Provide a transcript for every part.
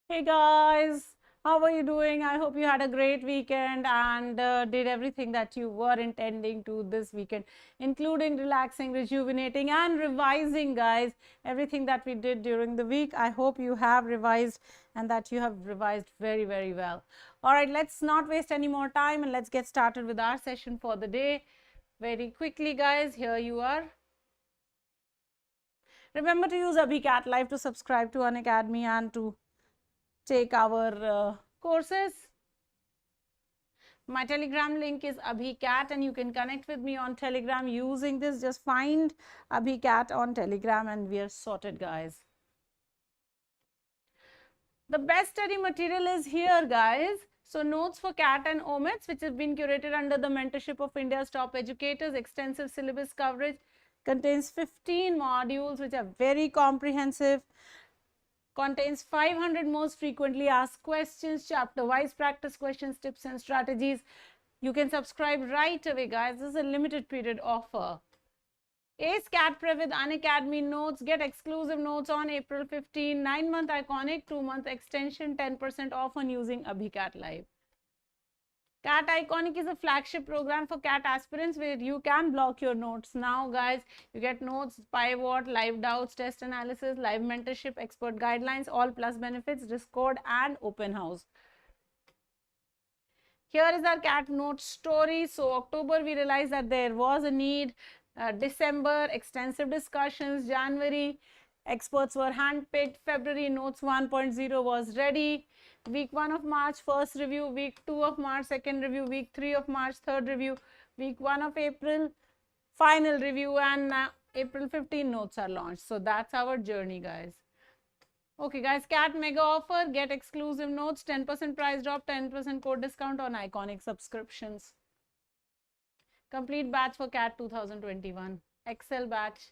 Hey guys, how are you doing? I hope you had a great weekend and did everything that you were intending to this weekend, including relaxing, rejuvenating, and revising, guys. Everything that we did during the week, I hope you have revised and that you have revised very, very well. All right, let's not waste any more time and let's get started with our session for the day. Very quickly, guys, here you are. Remember to use Abhi Live to subscribe to Unacademy and to take our courses. My Telegram link is AbhiCat and you can connect with me on Telegram using this. Just find AbhiCat on Telegram and we are sorted, guys. The best study material is here, guys. So notes for CAT and OMETs, which have been curated under the mentorship of India's top educators. Extensive syllabus coverage, contains 15 modules which are very comprehensive. Contains 500 most frequently asked questions, chapter-wise practice questions, tips and strategies. You can subscribe right away, guys. This is a limited period offer. Ace CAT Prep with Unacademy notes. Get exclusive notes on April 15. 9-month iconic, 2-month extension, 10% off on using AbhiCat Live. CAT Iconic is a flagship program for CAT aspirants where you can block your notes. Now, guys, you get notes, pivot, live doubts, test analysis, live mentorship, expert guidelines, all plus benefits, Discord and open house. Here is our CAT note story. So, October, we realized that there was a need. December, extensive discussions. January, experts were handpicked. February, notes 1.0 was ready. Week 1 of March, first review. Week 2 of March, second review. Week 3 of March, third review. Week 1 of April, final review. And April 15 notes are launched. So that's our journey, guys. Okay, guys, CAT mega offer. Get exclusive notes, 10% price drop, 10% code discount on iconic subscriptions. Complete batch for CAT 2021. Excel batch.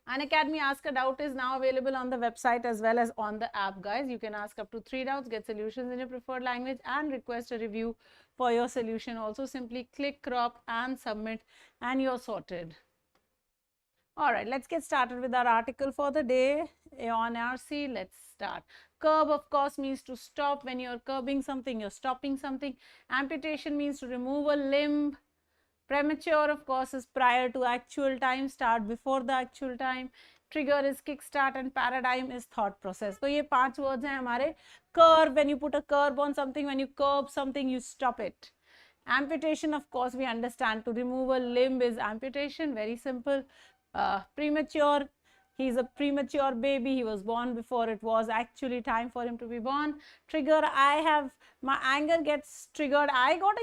Unacademy Ask a Doubt is now available on the website as well as on the app, guys. You can ask up to 3 doubts, get solutions in your preferred language and request a review for your solution. Also, simply click, crop and submit and you're sorted. All right, let's get started with our article for the day. AEON RC, let's start. Curb, of course, means to stop. When you're curbing something, you're stopping something. Amputation means to remove a limb. Premature, of course, is prior to actual time, start before the actual time. Trigger is kickstart and paradigm is thought process. So, ये 5 words हैं हमारे. Curb, when you put a curb on something, when you curb something, you stop it. Amputation, of course, we understand. To remove a limb is amputation, very simple. Premature, he's a premature baby. He was born before it was actually time for him to be born. Trigger, my anger gets triggered. I got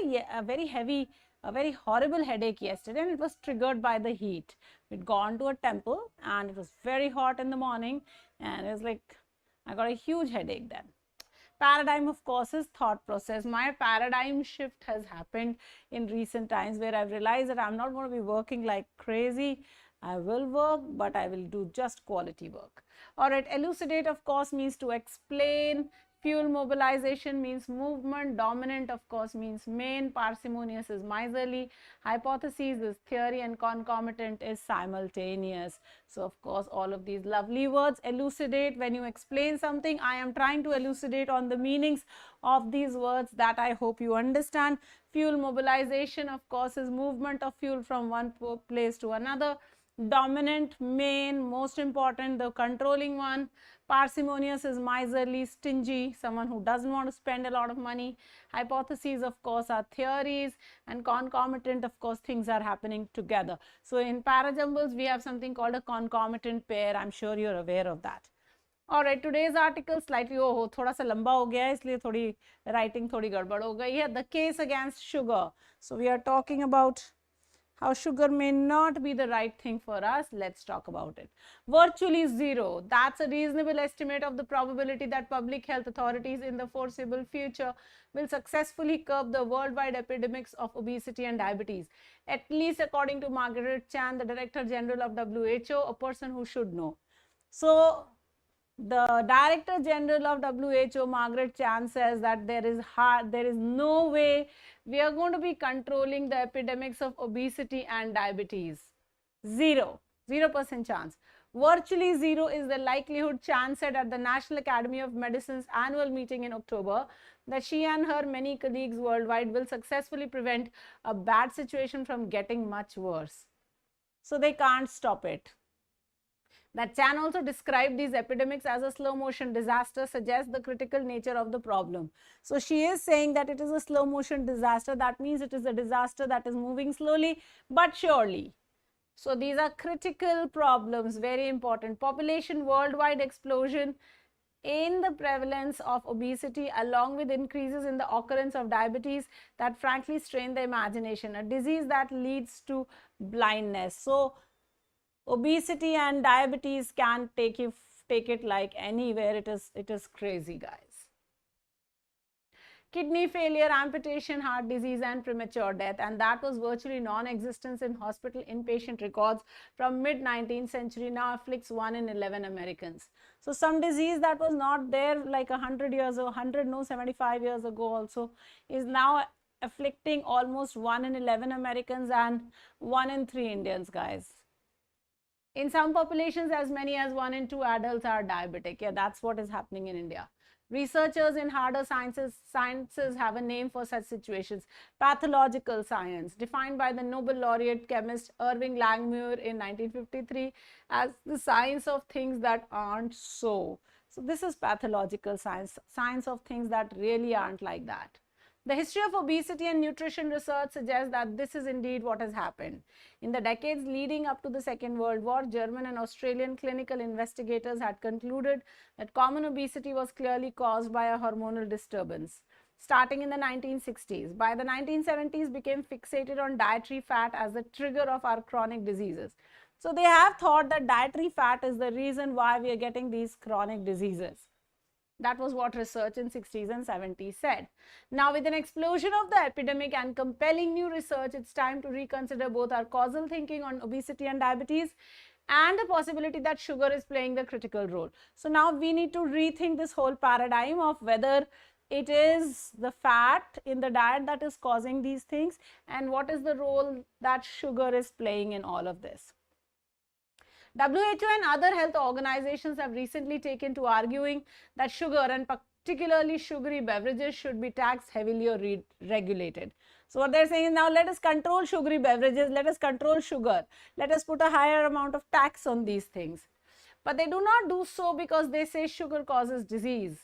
a very horrible headache yesterday and it was triggered by the heat. We'd gone to a temple and it was very hot in the morning and it was like, I got a huge headache then. Paradigm, of course, is thought process. My paradigm shift has happened in recent times where I've realized that I'm not going to be working like crazy. I will work, but I will do just quality work. All right, elucidate, of course, means to explain. Fuel mobilization means movement. Dominant, of course, means main. Parsimonious is miserly. Hypothesis is theory and concomitant is simultaneous. So, of course, all of these lovely words. Elucidate, when you explain something, I am trying to elucidate on the meanings of these words that I hope you understand. Fuel mobilization, of course, is movement of fuel from one place to another. Dominant, main, most important, the controlling one. Parsimonious is miserly, stingy, someone who doesn't want to spend a lot of money. Hypotheses, of course, are theories, and concomitant, of course, things are happening together. So in parajumbles, we have something called a concomitant pair. I'm sure you're aware of that. All right, today's article slightly थोड़ा सा लंबा हो गया है, इसलिए थोड़ी writing थोड़ी गड़बड़ हो गई है. The case against sugar. So we are talking about how sugar may not be the right thing for us. Let's talk about it. Virtually zero. That's a reasonable estimate of the probability that public health authorities in the foreseeable future will successfully curb the worldwide epidemics of obesity and diabetes. At least according to Margaret Chan, the Director General of WHO, a person who should know. So, the Director General of WHO, Margaret Chan, says that there is no way we are going to be controlling the epidemics of obesity and diabetes. 0% chance. Virtually zero is the likelihood, Chan said at the National Academy of Medicine's annual meeting in October, that she and her many colleagues worldwide will successfully prevent a bad situation from getting much worse. So they can't stop it. That Chan also described these epidemics as a slow motion disaster suggests the critical nature of the problem. So she is saying that it is a slow motion disaster. That means it is a disaster that is moving slowly but surely. So these are critical problems, very important. Population worldwide explosion in the prevalence of obesity along with increases in the occurrence of diabetes that frankly strain the imagination, a disease that leads to blindness. So obesity and diabetes can take it like anywhere. It is crazy, guys. Kidney failure, amputation, heart disease, and premature death, and that was virtually non-existent in hospital inpatient records from mid-19th century now afflicts 1 in 11 Americans. So some disease that was not there like 100 years or 75 years ago also is now afflicting almost 1 in 11 Americans and 1 in 3 Indians, guys. In some populations, as many as 1 in 2 adults are diabetic. Yeah, that's what is happening in India. Researchers in harder sciences have a name for such situations. Pathological science, defined by the Nobel laureate chemist Irving Langmuir in 1953 as the science of things that aren't so. So this is pathological science, science of things that really aren't like that. The history of obesity and nutrition research suggests that this is indeed what has happened. In the decades leading up to the Second World War, German and Australian clinical investigators had concluded that common obesity was clearly caused by a hormonal disturbance. Starting in the 1960s, by the 1970s became fixated on dietary fat as the trigger of our chronic diseases. So they have thought that dietary fat is the reason why we are getting these chronic diseases. That was what research in 60s and 70s said. Now, with an explosion of the epidemic and compelling new research, it's time to reconsider both our causal thinking on obesity and diabetes and the possibility that sugar is playing the critical role. So now we need to rethink this whole paradigm of whether it is the fat in the diet that is causing these things and what is the role that sugar is playing in all of this. WHO and other health organizations have recently taken to arguing that sugar and particularly sugary beverages should be taxed heavily or regulated. So what they're saying is now let us control sugary beverages, let us control sugar, let us put a higher amount of tax on these things. But they do not do so because they say sugar causes disease,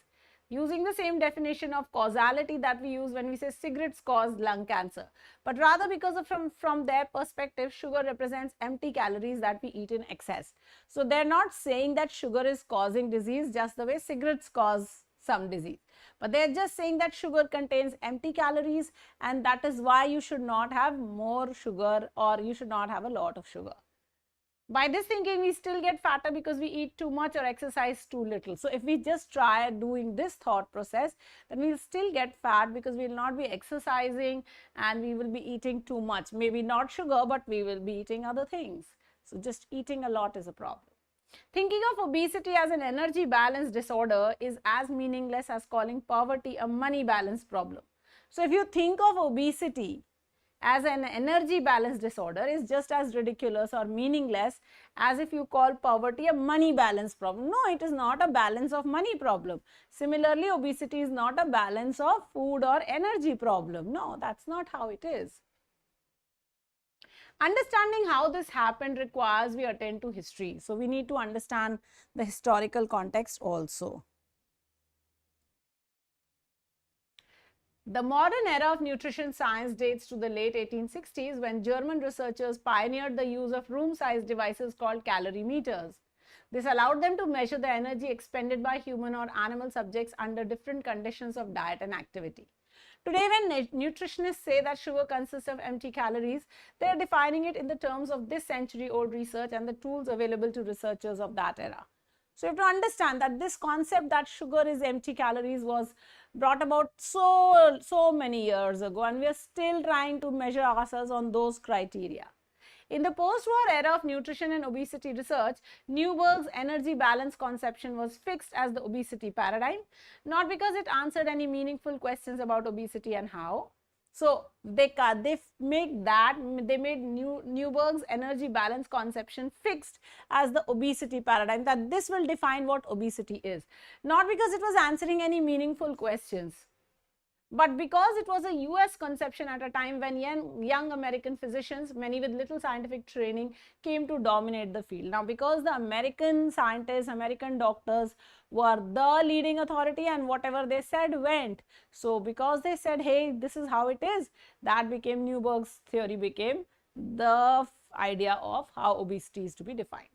using the same definition of causality that we use when we say cigarettes cause lung cancer, but rather because of from their perspective, sugar represents empty calories that we eat in excess. So they're not saying that sugar is causing disease just the way cigarettes cause some disease, but they're just saying that sugar contains empty calories and that is why you should not have more sugar or you should not have a lot of sugar. By this thinking, we still get fatter because we eat too much or exercise too little. So if we just try doing this thought process, then we'll still get fat because we'll not be exercising and we will be eating too much. Maybe not sugar, but we will be eating other things. So just eating a lot is a problem. Thinking of obesity as an energy balance disorder is as meaningless as calling poverty a money balance problem. So if you think of obesity as an energy balance disorder, is just as ridiculous or meaningless as if you call poverty a money balance problem. No, it is not a balance of money problem. Similarly, obesity is not a balance of food or energy problem. No, that's not how it is. Understanding how this happened requires we attend to history. So we need to understand the historical context also. The modern era of nutrition science dates to the late 1860s when German researchers pioneered the use of room-sized devices called calorimeters. This allowed them to measure the energy expended by human or animal subjects under different conditions of diet and activity. Today, when nutritionists say that sugar consists of empty calories, they are defining it in the terms of this century-old research and the tools available to researchers of that era. So you have to understand that this concept that sugar is empty calories was brought about so many years ago, and we are still trying to measure ourselves on those criteria. In the post-war era of nutrition and obesity research, Newberg's energy balance conception was fixed as the obesity paradigm, not because it answered any meaningful questions about obesity and how So they made Newberg's energy balance conception fixed as the obesity paradigm, that this will define what obesity is. Not because it was answering any meaningful questions, but because it was a US conception at a time when young American physicians, many with little scientific training, came to dominate the field. Now, because the American scientists, American doctors were the leading authority and whatever they said went. So, because they said, hey, this is how it is, that became Newberg's theory, became the idea of how obesity is to be defined.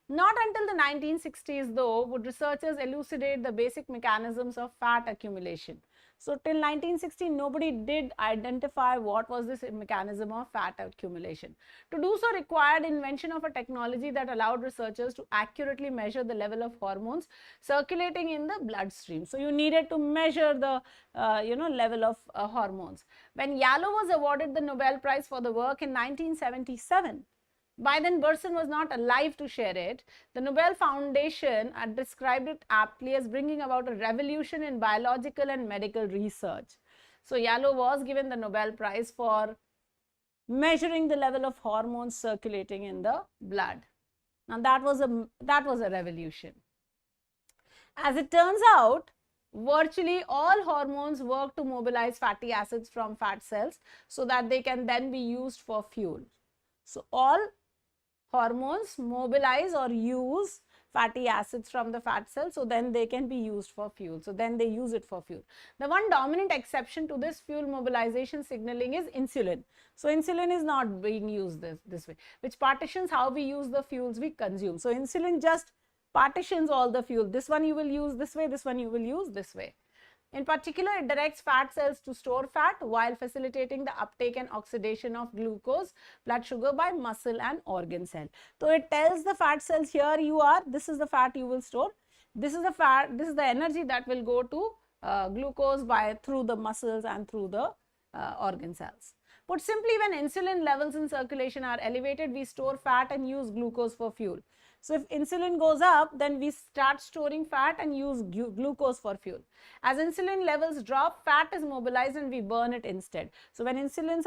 Not until the 1960s, though, would researchers elucidate the basic mechanisms of fat accumulation. So, till 1960, nobody did identify what was this mechanism of fat accumulation. To do so required invention of a technology that allowed researchers to accurately measure the level of hormones circulating in the bloodstream. So, you needed to measure the level of hormones. When Yalow was awarded the Nobel Prize for the work in 1977, by then Burson was not alive to share it. The Nobel Foundation had described it aptly as bringing about a revolution in biological and medical research. So Yalow was given the Nobel Prize for measuring the level of hormones circulating in the blood. Now that was a revolution. As it turns out, virtually all hormones work to mobilize fatty acids from fat cells so that they can then be used for fuel. So all hormones mobilize or use fatty acids from the fat cell, so then they can be used for fuel. So then they use it for fuel. The one dominant exception to this fuel mobilization signaling is insulin. So insulin is not being used this way, which partitions how we use the fuels we consume. So insulin just partitions all the fuel. This one you will use this way, this one you will use this way. In particular, it directs fat cells to store fat while facilitating the uptake and oxidation of glucose, blood sugar by muscle and organ cell. So it tells the fat cells, here you are, this is the fat you will store, this is the fat, this is the energy that will go to glucose through the muscles and through the organ cells. Put simply, when insulin levels in circulation are elevated, we store fat and use glucose for fuel. So if insulin goes up, then we start storing fat and use glucose for fuel. As insulin levels drop, fat is mobilized and we burn it instead. So when insulin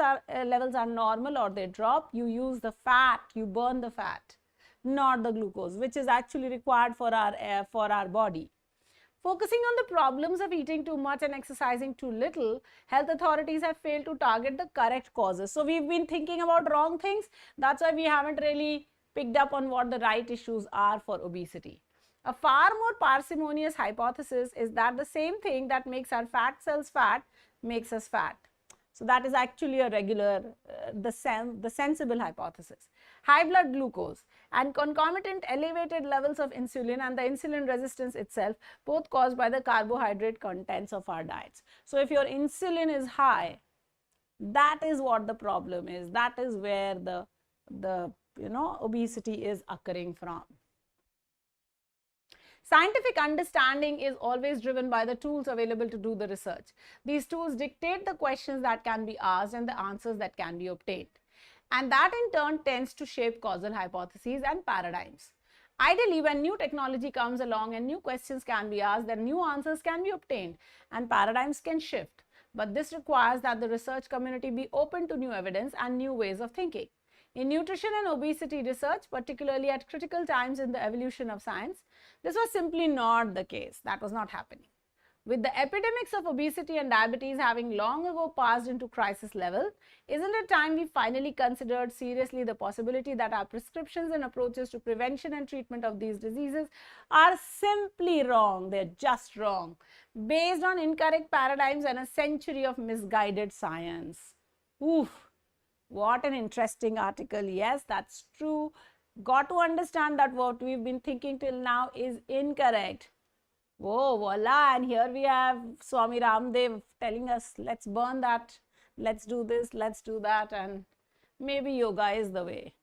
levels are normal or they drop, you use the fat, you burn the fat, not the glucose, which is actually required for our body. Focusing on the problems of eating too much and exercising too little, health authorities have failed to target the correct causes. So we've been thinking about wrong things. That's why we haven't really picked up on what the right issues are for obesity. A far more parsimonious hypothesis is that the same thing that makes our fat cells fat makes us fat. So that is actually a regular, the sensible hypothesis. High blood glucose and concomitant elevated levels of insulin and the insulin resistance itself, both caused by the carbohydrate contents of our diets. So if your insulin is high, that is what the problem is. That is where the obesity is occurring from. Scientific understanding is always driven by the tools available to do the research. These tools dictate the questions that can be asked and the answers that can be obtained. And that in turn tends to shape causal hypotheses and paradigms. Ideally, when new technology comes along and new questions can be asked, then new answers can be obtained and paradigms can shift. But this requires that the research community be open to new evidence and new ways of thinking. In nutrition and obesity research, particularly at critical times in the evolution of science, this was simply not the case. That was not happening. With the epidemics of obesity and diabetes having long ago passed into crisis level, isn't it time we finally considered seriously the possibility that our prescriptions and approaches to prevention and treatment of these diseases are simply wrong? They're just wrong, based on incorrect paradigms and a century of misguided science. Oof. What an interesting article. Yes, that's true. Got to understand that what we've been thinking till now is incorrect. Whoa, voila. And here we have Swami Ramdev telling us, let's burn that, let's do this, let's do that, and maybe yoga is the way.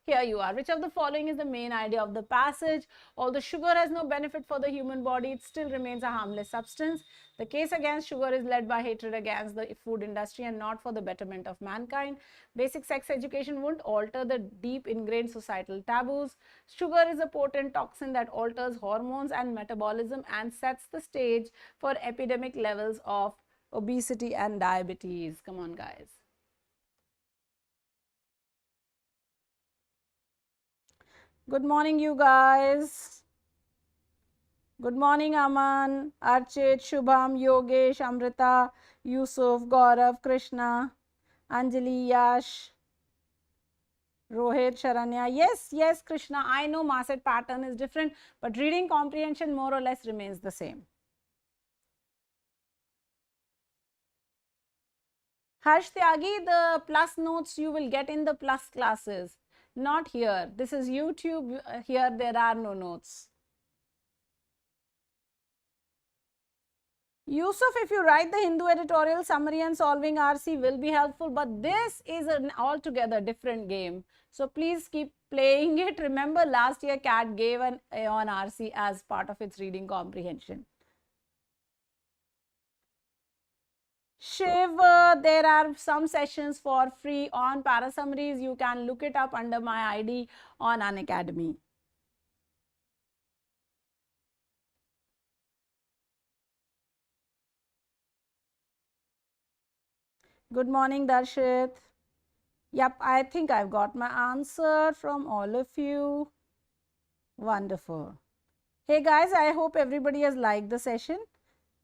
Here you are. Which of the following is the main idea of the passage? Although sugar has no benefit for the human body, it still remains a harmless substance. The case against sugar is led by hatred against the food industry and not for the betterment of mankind. Basic sex education won't alter the deep ingrained societal taboos. Sugar is a potent toxin that alters hormones and metabolism and sets the stage for epidemic levels of obesity and diabetes. Come on, guys. Good morning, you guys. Good morning, Aman, Archit, Shubham, Yogesh, Amrita, Yusuf, Gaurav, Krishna, Anjali, Yash, Rohit, Sharanya. Yes, yes, Krishna. I know Maset pattern is different, but reading comprehension more or less remains the same. Harsh Tyagi, the plus notes you will get in the plus classes. Not here. This is YouTube. Here there are no notes. Yusuf, if you write the Hindu editorial summary and solving RC will be helpful, but this is an altogether different game. So please keep playing it. Remember last year CAT gave an AEON RC as part of its reading comprehension. Shiv, there are some sessions for free on para summaries. You can look it up under my ID on Unacademy. Good morning, Darshit. Yep, I think I've got my answer from all of you. Wonderful. Hey guys, I hope everybody has liked the session.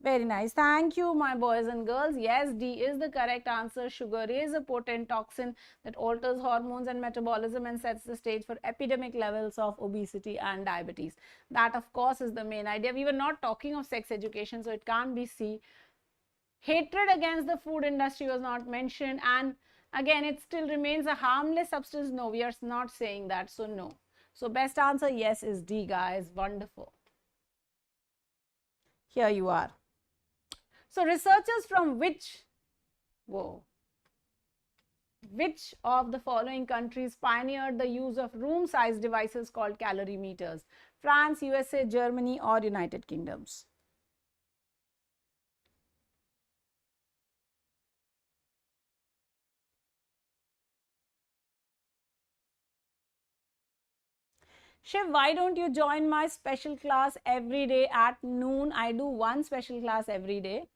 Very nice. Thank you, my boys and girls. Yes, D is the correct answer. Sugar is a potent toxin that alters hormones and metabolism and sets the stage for epidemic levels of obesity and diabetes. That, of course, is the main idea. We were not talking of sex education, so it can't be C. Hatred against the food industry was not mentioned, and again it still remains a harmless substance. No, we are not saying that, so no. So best answer, yes, is D, guys. Wonderful. Here you are. So researchers from which of the following countries pioneered the use of room size devices called calorimeters? France, USA, Germany, or United Kingdoms? Shiv, why don't you join my special class every day at noon? I do one special class every day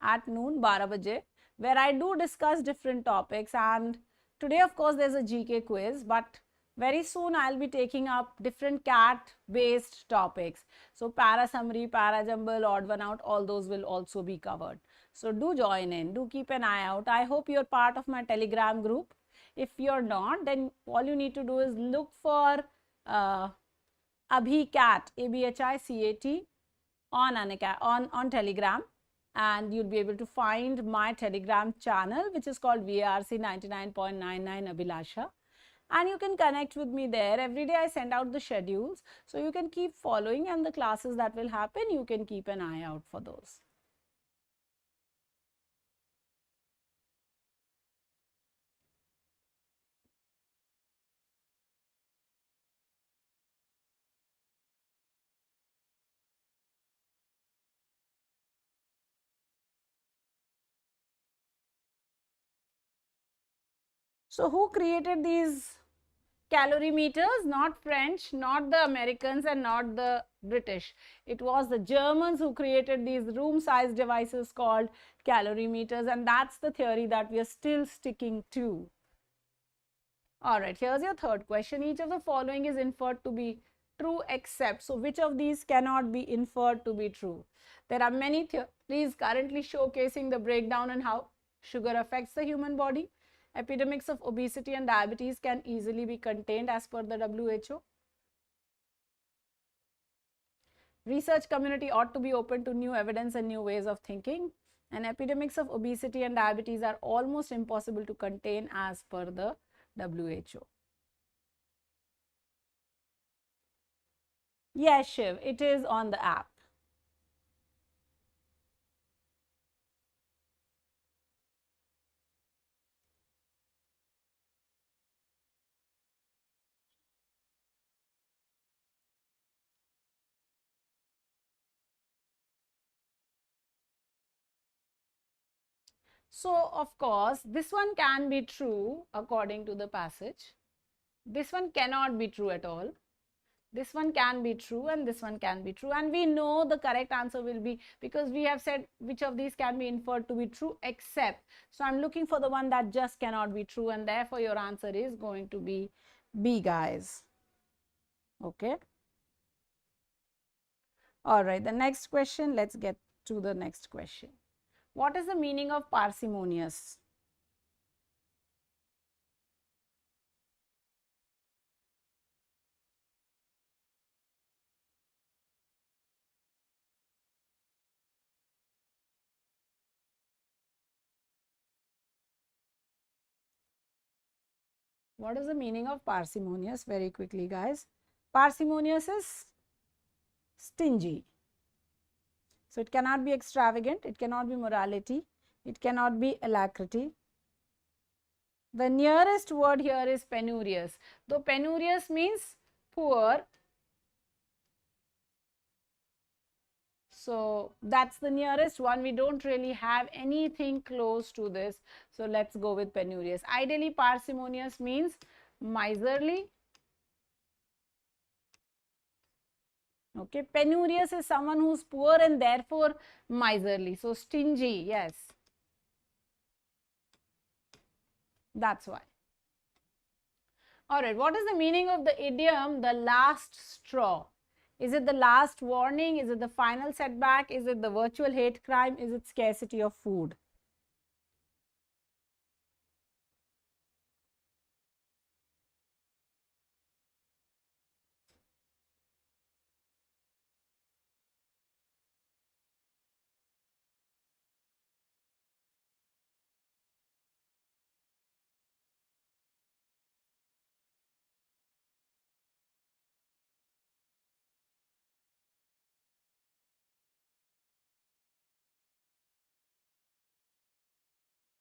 at noon, 12 baje, where I do discuss different topics. And today, of course, there's a GK quiz, but very soon I'll be taking up different CAT-based topics. So para summary, para jumble, odd one out, all those will also be covered. So do join in, do keep an eye out. I hope you're part of my Telegram group. If you're not, then all you need to do is look for ABHICAT, ABHICAT on Telegram, and you'll be able to find my Telegram channel, which is called VARC 99.99 Abhilasha. And you can connect with me there. Every day I send out the schedules, so you can keep following, and the classes that will happen, you can keep an eye out for those. So who created these calorimeters? Not French, not the Americans, and not the British. It was the Germans who created these room size devices called calorimeters, and that's the theory that we are still sticking to. All right, here's your third question. Each of the following is inferred to be true except, so which of these cannot be inferred to be true? There are many theories currently showcasing the breakdown and how sugar affects the human body. Epidemics of obesity and diabetes can easily be contained as per the WHO. Research community ought to be open to new evidence and new ways of thinking. And epidemics of obesity and diabetes are almost impossible to contain as per the WHO. Yes, Shiv, it is on the app. So, of course, this one can be true according to the passage. This one cannot be true at all. This one can be true and this one can be true, and we know the correct answer will be, because we have said which of these can be inferred to be true except. So I'm looking for the one that just cannot be true, and therefore your answer is going to be B, guys. Okay. All right, the next question, let's get to the next question. What is the meaning of parsimonious? What is the meaning of parsimonious? Very quickly, guys. Parsimonious is stingy. So it cannot be extravagant, it cannot be morality, it cannot be alacrity. The nearest word here is penurious. Though penurious means poor, so that's the nearest one. We don't really have anything close to this. So let's go with penurious. Ideally, parsimonious means miserly. Okay, penurious is someone who's poor and therefore miserly. So stingy, yes. That's why. All right, what is the meaning of the idiom, the last straw? Is it the last warning? Is it the final setback? Is it the virtual hate crime? Is it scarcity of food?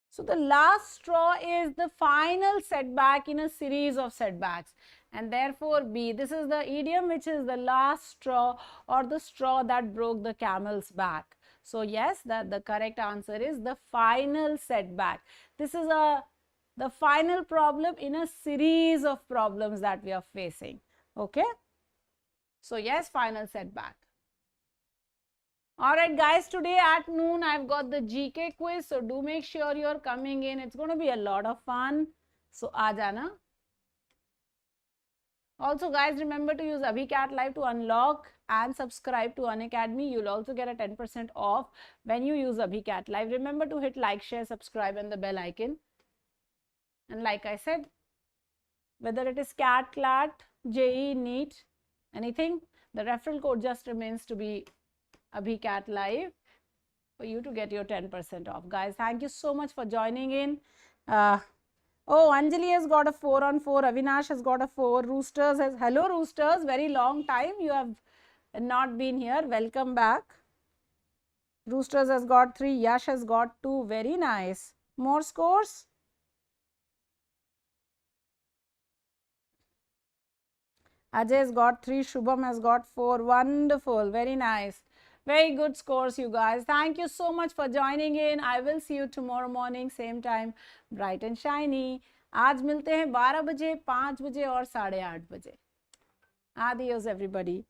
So the last straw is the final setback in a series of setbacks, and therefore B. This is the idiom which is the last straw, or the straw that broke the camel's back. So yes, that the correct answer is the final setback. This is the final problem in a series of problems that we are facing. Okay. So yes, final setback. Alright guys, today at noon I've got the GK quiz, so do make sure you're coming in. It's going to be a lot of fun. So aa jana. Also guys, remember to use AbhiCat Live to unlock and subscribe to Unacademy. You'll also get a 10% off when you use AbhiCat Live. Remember to hit like, share, subscribe and the bell icon. And like I said, whether it is CAT, CLAT, JEE, NEET, anything, the referral code just remains to be AbhiCat Live for you to get your 10% off. Guys, thank you so much for joining in. Oh, Anjali has got a 4 on 4. Avinash has got a 4. Roosters has, hello Roosters, very long time. You have not been here. Welcome back. Roosters has got 3. Yash has got 2. Very nice. More scores? Ajay has got 3. Shubham has got 4. Wonderful. Very nice. Very good scores, you guys. Thank you so much for joining in. I will see you tomorrow morning, same time, bright and shiny. आज मिलते हैं 12 बजे, 5 बजे और 8:30 बजे. Adios, everybody.